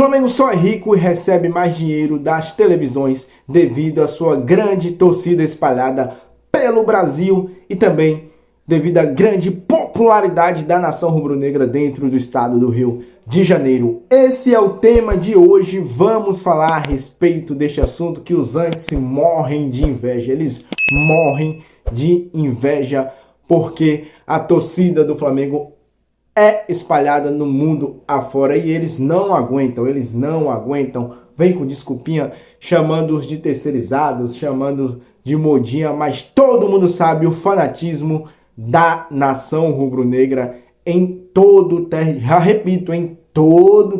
Flamengo só é rico e recebe mais dinheiro das televisões devido à sua grande torcida espalhada pelo Brasil e também devido à grande popularidade da nação rubro-negra dentro do estado do Rio de Janeiro. Esse é o tema de hoje. Vamos falar a respeito deste assunto que os antes morrem de inveja. Eles morrem de inveja porque a torcida do Flamengo é espalhada no mundo afora e eles não aguentam. Vem com desculpinha, chamando-os de terceirizados, chamando de modinha, mas todo mundo sabe o fanatismo da nação rubro-negra em todo o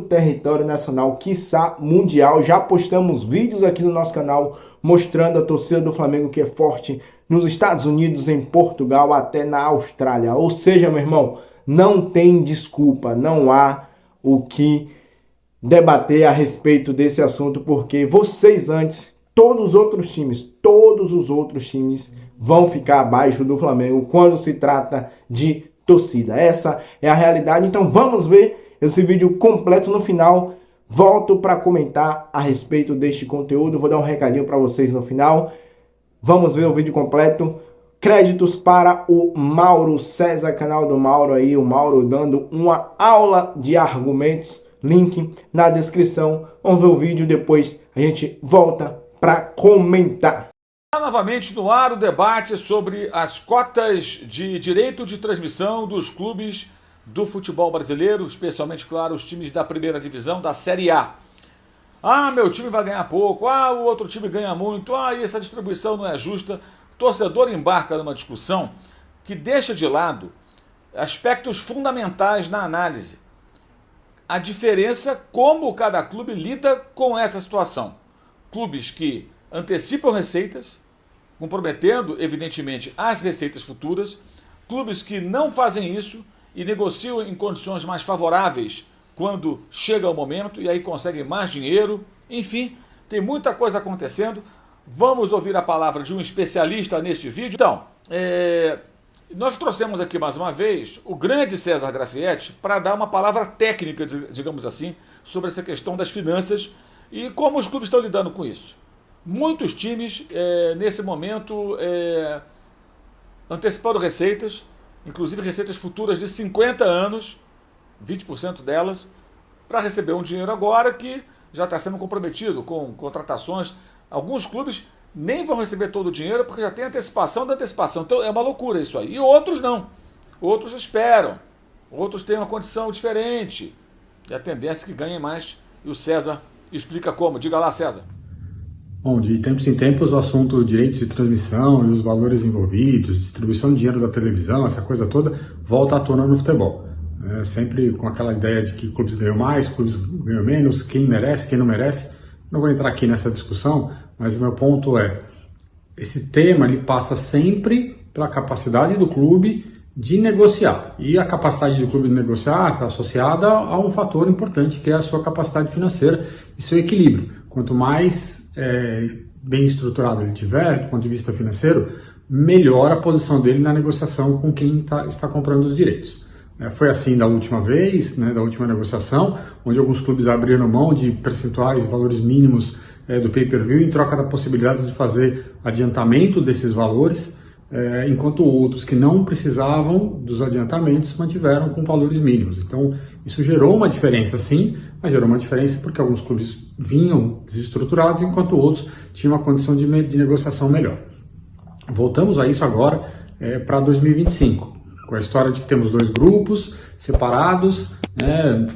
território nacional, quiçá mundial. Já postamos vídeos aqui no nosso canal mostrando a torcida do Flamengo que é forte nos Estados Unidos, em Portugal, até na Austrália. Ou seja, meu irmão, não tem desculpa, não há o que debater a respeito desse assunto, porque vocês antes, todos os outros times vão ficar abaixo do Flamengo quando se trata de torcida. Essa é a realidade. Então vamos ver esse vídeo completo. No final, volto para comentar a respeito deste conteúdo. Vou dar um recadinho para vocês no final. Vamos ver o vídeo completo. Créditos para o Mauro César, canal do Mauro aí, o Mauro dando uma aula de argumentos, link na descrição. Vamos ver o vídeo, depois a gente volta para comentar. Novamente no ar o debate sobre as cotas de direito de transmissão dos clubes do futebol brasileiro, especialmente, claro, os times da primeira divisão, da Série A. Ah, meu time vai ganhar pouco, o outro time ganha muito, e essa distribuição não é justa. O torcedor embarca numa discussão que deixa de lado aspectos fundamentais na análise. A diferença como cada clube lida com essa situação. Clubes que antecipam receitas, comprometendo, evidentemente, as receitas futuras. Clubes que não fazem isso e negociam em condições mais favoráveis quando chega o momento e aí conseguem mais dinheiro. Enfim, tem muita coisa acontecendo. Vamos ouvir a palavra de um especialista neste vídeo. Então, nós trouxemos aqui mais uma vez o grande César Grafietti para dar uma palavra técnica, digamos assim, sobre essa questão das finanças e como os clubes estão lidando com isso. Muitos times, nesse momento, antecipando receitas, inclusive receitas futuras de 50 anos, 20% delas, para receber um dinheiro agora que já está sendo comprometido com contratações. Alguns clubes nem vão receber todo o dinheiro porque já tem antecipação da antecipação. Então é uma loucura isso aí. E outros não. Outros esperam. Outros têm uma condição diferente. E a tendência é que ganhem mais. E o César explica como. Diga lá, César. Bom, de tempos em tempos o assunto direito de transmissão e os valores envolvidos, distribuição de dinheiro da televisão, essa coisa toda, volta à tona no futebol. Sempre com aquela ideia de que clubes ganham mais, clubes ganham menos, quem merece, quem não merece. Não vou entrar aqui nessa discussão, mas o meu ponto é, esse tema ele passa sempre pela capacidade do clube de negociar. E a capacidade do clube de negociar está associada a um fator importante, que é a sua capacidade financeira e seu equilíbrio. Quanto mais bem estruturado ele tiver, do ponto de vista financeiro, melhor a posição dele na negociação com quem está comprando os direitos. Foi assim da última vez, da última negociação, onde alguns clubes abriram mão de percentuais e valores mínimos do pay-per-view em troca da possibilidade de fazer adiantamento desses valores, enquanto outros que não precisavam dos adiantamentos mantiveram com valores mínimos. Então, isso gerou uma diferença sim, mas gerou uma diferença porque alguns clubes vinham desestruturados, enquanto outros tinham uma condição de negociação melhor. Voltamos a isso agora para 2025. Com a história de que temos dois grupos separados,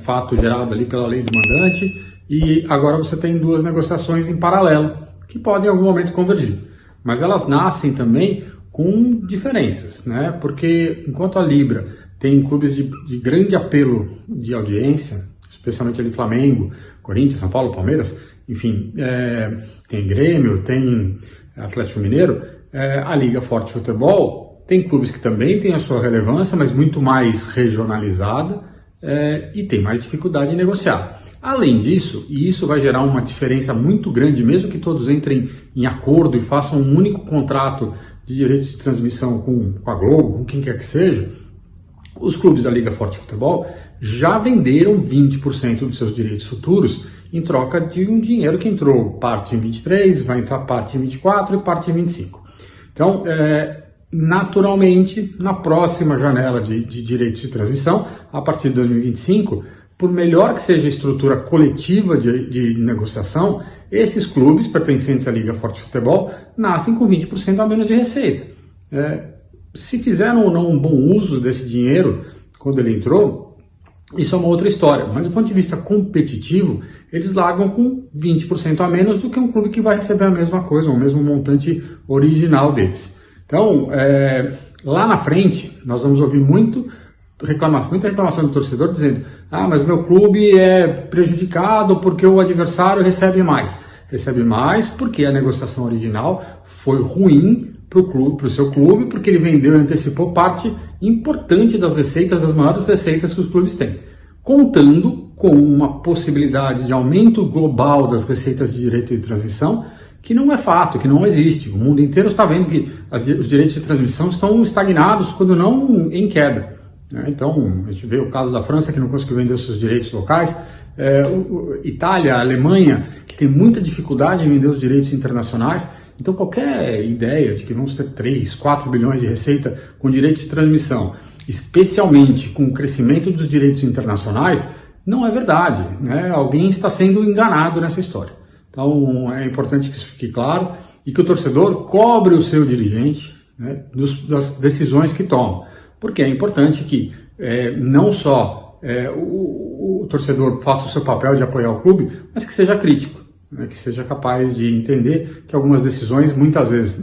fato gerado ali pela lei do mandante, e agora você tem duas negociações em paralelo, que podem em algum momento convergir. Mas elas nascem também com diferenças, porque enquanto a Libra tem clubes de grande apelo de audiência, especialmente ali Flamengo, Corinthians, São Paulo, Palmeiras, enfim, tem Grêmio, tem Atlético Mineiro, a Liga Forte Futebol tem clubes que também têm a sua relevância, mas muito mais regionalizada e tem mais dificuldade em negociar. Além disso, e isso vai gerar uma diferença muito grande, mesmo que todos entrem em acordo e façam um único contrato de direitos de transmissão com a Globo, com quem quer que seja, os clubes da Liga Forte Futebol já venderam 20% dos seus direitos futuros em troca de um dinheiro que entrou parte em 23, vai entrar parte em 24 e parte em 25. Então, naturalmente, na próxima janela de direitos de transmissão, a partir de 2025, por melhor que seja a estrutura coletiva de negociação, esses clubes pertencentes à Liga Forte Futebol nascem com 20% a menos de receita. Se fizeram ou não um bom uso desse dinheiro quando ele entrou, isso é uma outra história. Mas do ponto de vista competitivo, eles largam com 20% a menos do que um clube que vai receber a mesma coisa, o mesmo montante original deles. Então, lá na frente, nós vamos ouvir muita reclamação do torcedor dizendo: mas meu clube é prejudicado porque o adversário recebe mais. Recebe mais porque a negociação original foi ruim para o seu clube, porque ele vendeu e antecipou parte importante das receitas, das maiores receitas que os clubes têm, contando com uma possibilidade de aumento global das receitas de direito de transmissão, que não é fato, que não existe. O mundo inteiro está vendo que os direitos de transmissão estão estagnados, quando não em queda. Então, a gente vê o caso da França, que não conseguiu vender os seus direitos locais, Itália, Alemanha, que tem muita dificuldade em vender os direitos internacionais. Então, qualquer ideia de que vamos ter 3, 4 bilhões de receita com direitos de transmissão, especialmente com o crescimento dos direitos internacionais, não é verdade, né? Alguém está sendo enganado nessa história. Então, é importante que isso fique claro e que o torcedor cobre o seu dirigente, né, das decisões que toma. Porque é importante que não só o torcedor faça o seu papel de apoiar o clube, mas que seja crítico, né, que seja capaz de entender que algumas decisões, muitas vezes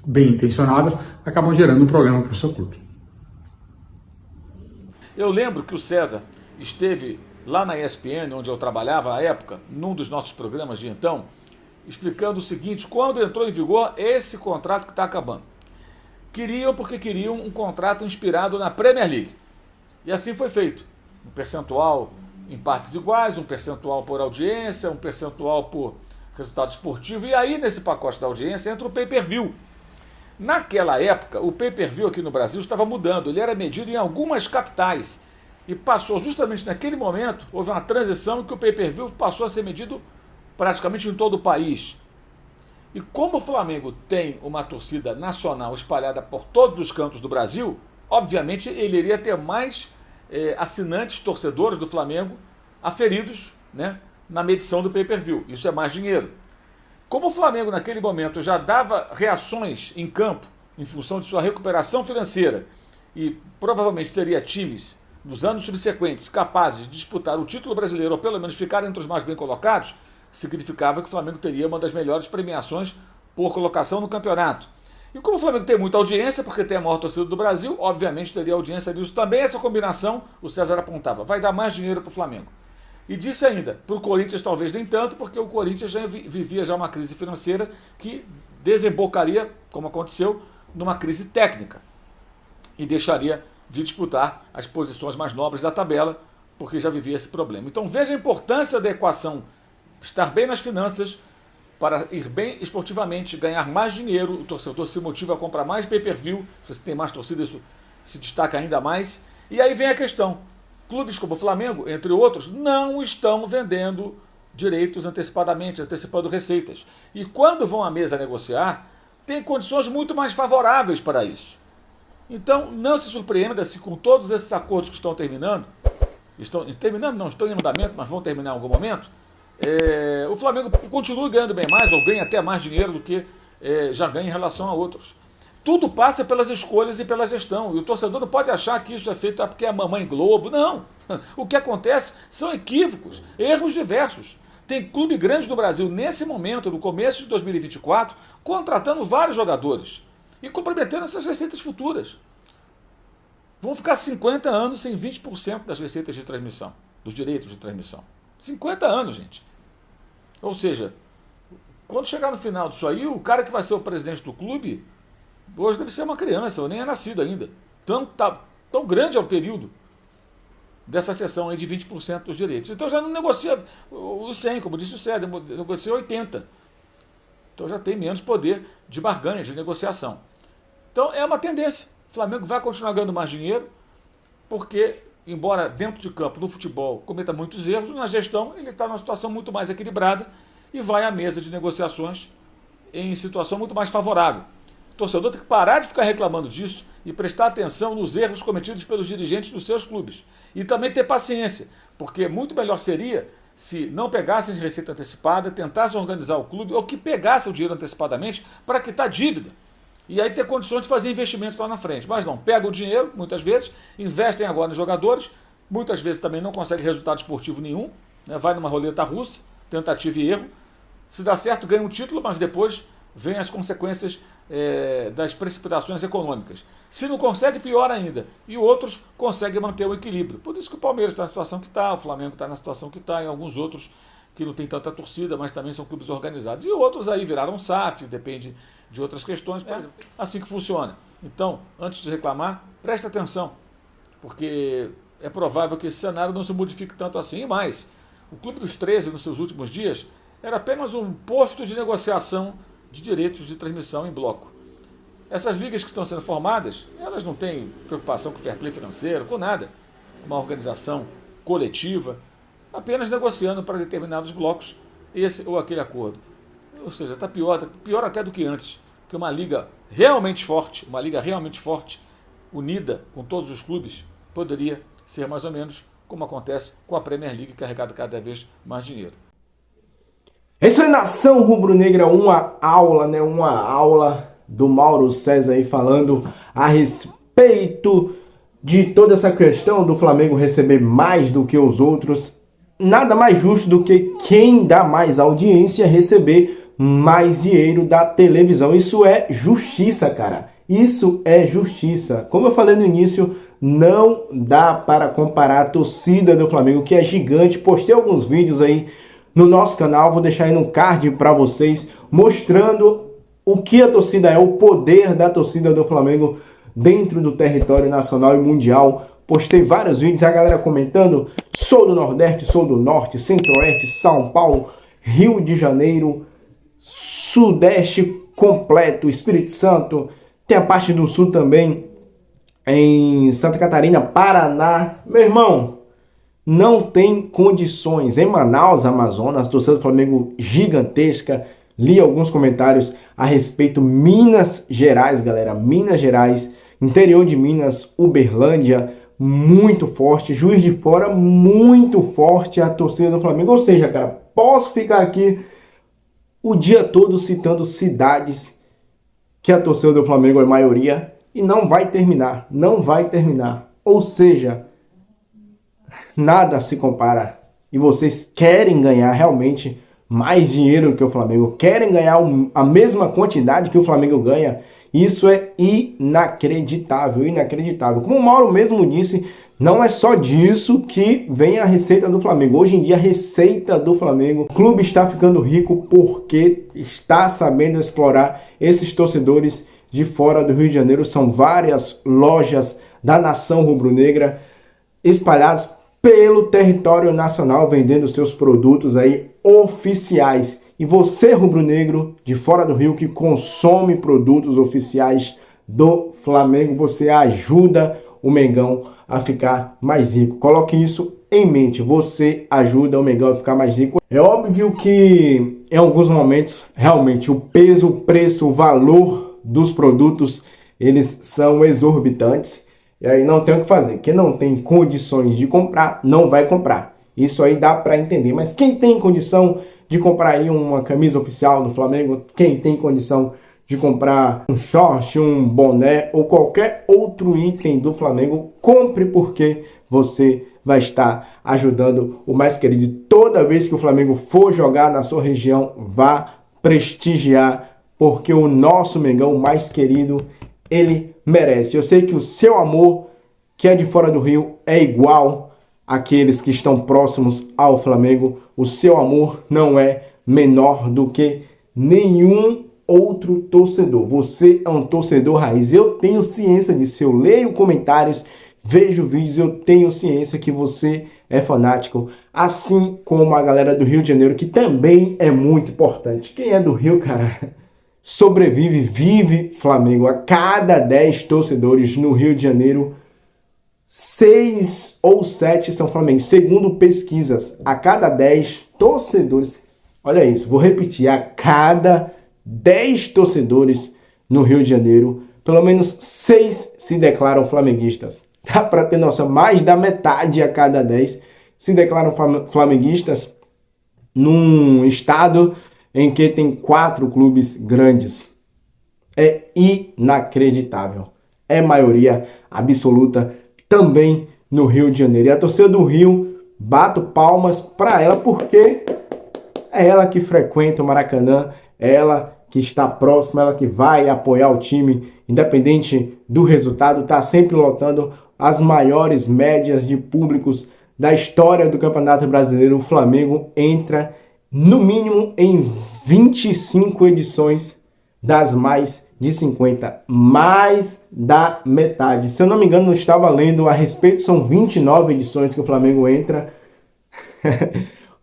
bem intencionadas, acabam gerando um problema para o seu clube. Eu lembro que o César esteve lá na ESPN, onde eu trabalhava à época, num dos nossos programas de então, explicando o seguinte: quando entrou em vigor esse contrato que está acabando. Porque queriam um contrato inspirado na Premier League. E assim foi feito. Um percentual em partes iguais, um percentual por audiência, um percentual por resultado esportivo. E aí, nesse pacote da audiência, entra o pay-per-view. Naquela época, o pay-per-view aqui no Brasil estava mudando. Ele era medido em algumas capitais. E passou, justamente naquele momento, houve uma transição em que o pay-per-view passou a ser medido praticamente em todo o país. E como o Flamengo tem uma torcida nacional espalhada por todos os cantos do Brasil, obviamente ele iria ter mais assinantes, torcedores do Flamengo aferidos, né, na medição do pay-per-view. Isso é mais dinheiro. Como o Flamengo naquele momento já dava reações em campo em função de sua recuperação financeira e provavelmente teria times nos anos subsequentes capazes de disputar o título brasileiro ou pelo menos ficar entre os mais bem colocados, significava que o Flamengo teria uma das melhores premiações por colocação no campeonato. E como o Flamengo tem muita audiência, porque tem a maior torcida do Brasil, obviamente teria audiência nisso também. Essa combinação, o César apontava, vai dar mais dinheiro para o Flamengo. E disse ainda, para o Corinthians talvez nem tanto, porque o Corinthians já vivia uma crise financeira que desembocaria, como aconteceu, numa crise técnica. E deixaria de disputar as posições mais nobres da tabela, porque já vivia esse problema. Então veja a importância da equação: estar bem nas finanças, para ir bem esportivamente, ganhar mais dinheiro, o torcedor se motiva a comprar mais pay-per-view. Se você tem mais torcida, isso se destaca ainda mais. E aí vem a questão: clubes como o Flamengo, entre outros, não estão vendendo direitos antecipadamente, antecipando receitas. E quando vão à mesa negociar, tem condições muito mais favoráveis para isso. Então, não se surpreenda se com todos esses acordos que estão terminando, estão em andamento, mas vão terminar em algum momento, o Flamengo continua ganhando bem mais, ou ganha até mais dinheiro do que já ganha em relação a outros. Tudo passa pelas escolhas e pela gestão. E o torcedor não pode achar que isso é feito porque é a mamãe Globo. Não. O que acontece são equívocos, erros diversos. Tem clube grande do Brasil, nesse momento, no começo de 2024, contratando vários jogadores e comprometendo essas receitas futuras. Vão ficar 50 anos sem 20% das receitas de transmissão, dos direitos de transmissão. 50 anos, gente. Ou seja, quando chegar no final disso aí, o cara que vai ser o presidente do clube, hoje deve ser uma criança, ou nem é nascido ainda. Tão grande é o período dessa cessão aí de 20% dos direitos. Então já não negocia os 100, como disse o César, negocia 80. Então já tem menos poder de barganha, de negociação. Então é uma tendência. O Flamengo vai continuar ganhando mais dinheiro, porque embora dentro de campo, no futebol, cometa muitos erros, na gestão ele está numa situação muito mais equilibrada e vai à mesa de negociações em situação muito mais favorável. O torcedor tem que parar de ficar reclamando disso e prestar atenção nos erros cometidos pelos dirigentes dos seus clubes. E também ter paciência, porque muito melhor seria se não pegassem de receita antecipada, tentassem organizar o clube ou que pegassem o dinheiro antecipadamente para quitar dívida. E aí ter condições de fazer investimentos lá na frente. Mas não, pegam o dinheiro, muitas vezes, investem agora nos jogadores, muitas vezes também não conseguem resultado esportivo nenhum, né? Vai numa roleta russa, tentativa e erro. Se dá certo, ganha um título, mas depois vem as consequências das precipitações econômicas. Se não consegue, pior ainda. E outros conseguem manter o equilíbrio. Por isso que o Palmeiras está na situação que está, o Flamengo está na situação que está, e alguns outros que não tem tanta torcida, mas também são clubes organizados. E outros aí viraram SAF, depende de outras questões, mas assim que funciona. Então, antes de reclamar, preste atenção, porque é provável que esse cenário não se modifique tanto assim. E mais, o Clube dos 13, nos seus últimos dias, era apenas um posto de negociação de direitos de transmissão em bloco. Essas ligas que estão sendo formadas, elas não têm preocupação com o fair play financeiro, com nada. Uma organização coletiva, apenas negociando para determinados blocos esse ou aquele acordo. Ou seja, está pior até do que antes, que uma liga realmente forte, unida com todos os clubes, poderia ser mais ou menos como acontece com a Premier League, que arrecada cada vez mais dinheiro. É isso aí, nação rubro-negra, uma aula do Mauro César aí falando a respeito de toda essa questão do Flamengo receber mais do que os outros. Nada mais justo do que quem dá mais audiência receber mais dinheiro da televisão. Isso é justiça, cara. Isso é justiça. Como eu falei no início, não dá para comparar a torcida do Flamengo, que é gigante. Postei alguns vídeos aí no nosso canal, vou deixar aí no card para vocês, mostrando o que a torcida é, o poder da torcida do Flamengo dentro do território nacional e mundial. Postei vários vídeos, a galera comentando, sou do Nordeste, sou do Norte, Centro-Oeste, São Paulo, Rio de Janeiro, Sudeste completo, Espírito Santo, tem a parte do Sul também, em Santa Catarina, Paraná. Meu irmão, não tem condições. Em Manaus, Amazonas, a torcida do Flamengo gigantesca. Li alguns comentários a respeito. Minas Gerais, galera, Minas Gerais, interior de Minas, Uberlândia, muito forte. Juiz de Fora, muito forte a torcida do Flamengo. Ou seja, cara, posso ficar aqui o dia todo citando cidades que a torcida do Flamengo é maioria e não vai terminar, não vai terminar. Ou seja, nada se compara. E vocês querem ganhar realmente mais dinheiro que o Flamengo, querem ganhar a mesma quantidade que o Flamengo ganha. Isso é inacreditável, inacreditável. Como o Mauro mesmo disse, não é só disso que vem a receita do Flamengo. Hoje em dia, a receita do Flamengo, o clube está ficando rico porque está sabendo explorar esses torcedores de fora do Rio de Janeiro. São várias lojas da nação rubro-negra espalhadas pelo território nacional, vendendo seus produtos aí oficiais. E você, rubro-negro de fora do Rio, que consome produtos oficiais do Flamengo, você ajuda o Mengão a ficar mais rico. Coloque isso em mente, você ajuda o Mengão a ficar mais rico. É óbvio que em alguns momentos, realmente, o peso, o preço, o valor dos produtos, eles são exorbitantes. E aí não tem o que fazer. Quem não tem condições de comprar, não vai comprar. Isso aí dá para entender. Mas quem tem condição de comprar aí uma camisa oficial do Flamengo, quem tem condição de comprar um short, um boné ou qualquer outro item do Flamengo, compre, porque você vai estar ajudando o mais querido. Toda vez que o Flamengo for jogar na sua região, vá prestigiar, porque o nosso Mengão mais querido, ele merece. Eu sei que o seu amor, que é de fora do Rio, é igual àqueles que estão próximos ao Flamengo. O seu amor não é menor do que nenhum outro torcedor. Você é um torcedor raiz. Eu tenho ciência disso. Eu leio comentários, vejo vídeos, eu tenho ciência que você é fanático, assim como a galera do Rio de Janeiro, que também é muito importante. Quem é do Rio, cara, sobrevive, vive Flamengo. A cada 10 torcedores no Rio de Janeiro, 6 ou 7 são flamenguistas. Segundo pesquisas, a cada 10 torcedores, olha isso, vou repetir, a cada 10 torcedores no Rio de Janeiro, pelo menos 6 se declaram flamenguistas. Dá para ter noção, mais da metade a cada 10 se declaram flamenguistas num estado em que tem 4 clubes grandes. É inacreditável. É maioria absoluta também no Rio de Janeiro. E a torcida do Rio, bato palmas para ela, porque é ela que frequenta o Maracanã, é ela que está próxima, ela que vai apoiar o time, independente do resultado, está sempre lotando as maiores médias de públicos da história do Campeonato Brasileiro. O Flamengo entra, no mínimo, em 25 edições das mais de 50, mais da metade. Se eu não me engano, não estava lendo a respeito, são 29 edições que o Flamengo entra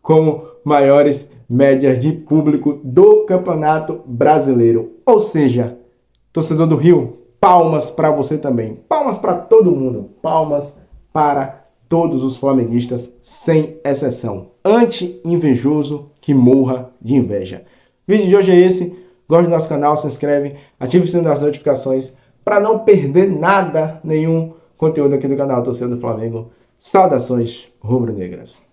com maiores médias de público do Campeonato Brasileiro. Ou seja, torcedor do Rio, palmas para você também. Palmas para todo mundo. Palmas para todos os flamenguistas, sem exceção. Anti-invejoso que morra de inveja. O vídeo de hoje é esse. Goste do nosso canal, se inscreve, ative o sininho das notificações para não perder nada, nenhum conteúdo aqui do canal Torcida do Flamengo. Saudações rubro-negras.